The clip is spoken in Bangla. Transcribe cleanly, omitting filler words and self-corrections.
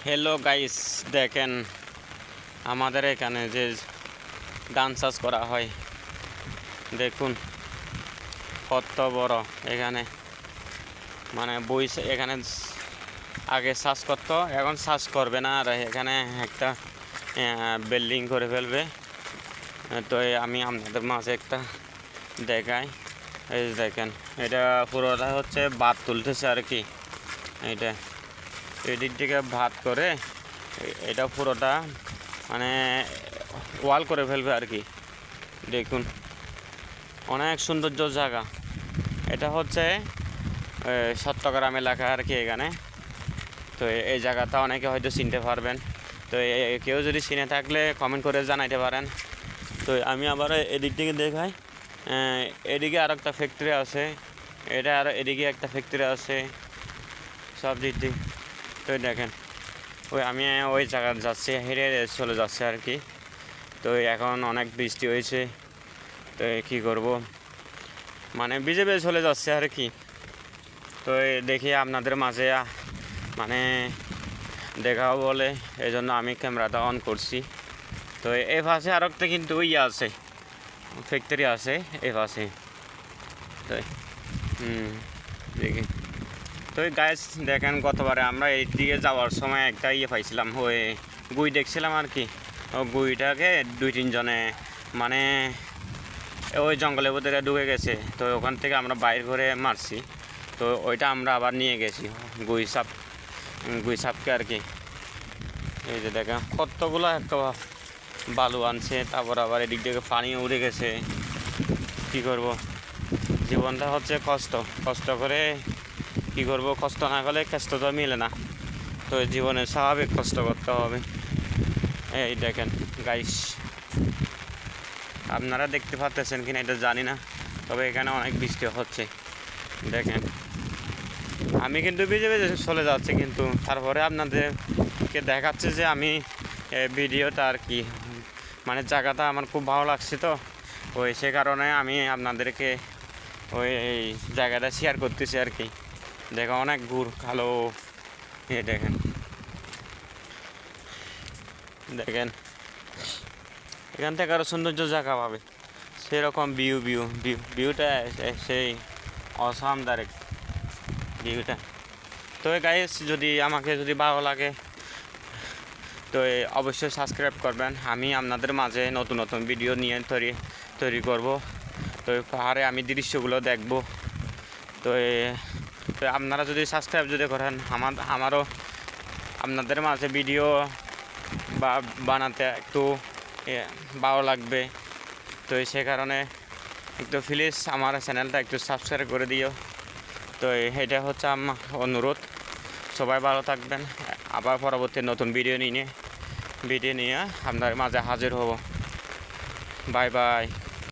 হ্যালো গাইস, দেখেন আমাদের এখানে যে ধান চাষ করা হয়, দেখুন কত বড়। এখানে মানে এখানে আগে চাষ করতো, এখন চাষ করবে না। আর এখানে একটা বিল্ডিং করে ফেলবে। তো আমি আপনাদের মাঝে একটা দেখাই। এই দেখেন, এটা পুরোটা হচ্ছে ভাত তুলতেছে আর কি। এটা এদিক থেকে ভাত করে এটা পুরোটা মানে ওয়াল করে ফেলবে আর কি। দেখুন অনেক সৌন্দর্য জায়গা। এটা হচ্ছে চট্টগ্রাম এলাকা আর কি এখানে। তো এই জায়গাটা অনেকে হয়তো চিনতে পারবেন। তো কেউ যদি চিনে থাকলে কমেন্ট করে জানাইতে পারেন। তো আমি আবার এদিক থেকে দেখাই। এদিকে আর একটা ফ্যাক্টরি আছে, এটা আর এদিকে একটা ফ্যাক্টরি আছে, সব দিক দিয়ে। তো দেখেন আমি ওই জায়গা যাচ্ছি, হেঁটে চলে যাচ্ছে আর কি। তো এখন অনেক বৃষ্টি হয়েছে, তো কী করব, মানে ভিজে চলে যাচ্ছে আর কি। তো দেখি আপনাদের মাঝে মানে দেখাও বলে, এই জন্য আমি ক্যামেরাটা অন করছি। তো এই পাশে আর একটা কিন্তু আছে, ফ্যাক্টরি আছে এই পাশে। তো দেখি। তো গাইস দেখেন, গতবারে আমরা এই দিকে যাওয়ার সময় একটা পাইছিলাম, ওই গুই দেখছিলাম আর কি। ও গুইটাকে 2-3 জনে মানে ওই জঙ্গলের ভিতরে ঢুকে গেছে। তো ওখান থেকে আমরা বাইর করে মারছি। তো ওইটা আমরা আবার নিয়ে গেছি গুই সাপকে আর কি। এই যে দেখেন কতগুলো একটা বালু আনছে, তারপর আবার এদিক থেকে পানি উড়ে গেছে। কি করব, জীবনটা হচ্ছে কষ্ট করে কি করব, কষ্ট না করলে কষ্ট তো মিলে না। তো জীবনে স্বাভাবিক কষ্ট করতে হবে। এই দেখেন গাইস, আপনারা দেখতে পাচ্ছেন কিনা এটা জানি না, তবে এখানে অনেক বৃষ্টি হচ্ছে। দেখেন আমি কিন্তু ভিজে চলে যাচ্ছি, কিন্তু তারপরে আপনাদেরকে দেখাচ্ছে যে আমি ভিডিওটা আর কি, মানে জায়গাটা আমার খুব ভালো লাগছে। তো সে কারণে আমি আপনাদেরকে ওই জায়গাটা শেয়ার করতেছি আর কি। দেখো অনেক কালো। দেখেন এখান থেকে আরও সৌন্দর্য জায়গা পাবে, সেরকম ভিউটা সেই অসাম ডাইরেক্ট ভিউটা। তো গাইস, আমাকে যদি ভালো লাগে তো অবশ্যই সাবস্ক্রাইব করবেন। আমি আপনাদের মাঝে নতুন নতুন ভিডিও নিয়ে তৈরি করব। তো পাহাড়ে আমি দৃশ্যগুলো দেখব। তো আপনারা যদি সাবস্ক্রাইব করেন, আমারও আপনাদের মাঝে ভিডিও বানাতে একটু ভালো লাগবে। তো সে কারণে একটু প্লিজ আমার চ্যানেলটা একটু সাবস্ক্রাইব করে দিও। তো এটা হচ্ছে আমার অনুরোধ। সবাই ভালো থাকবেন। আবার পরবর্তী নতুন ভিডিও নিয়ে আপনার মাঝে হাজির হব। Bye bye.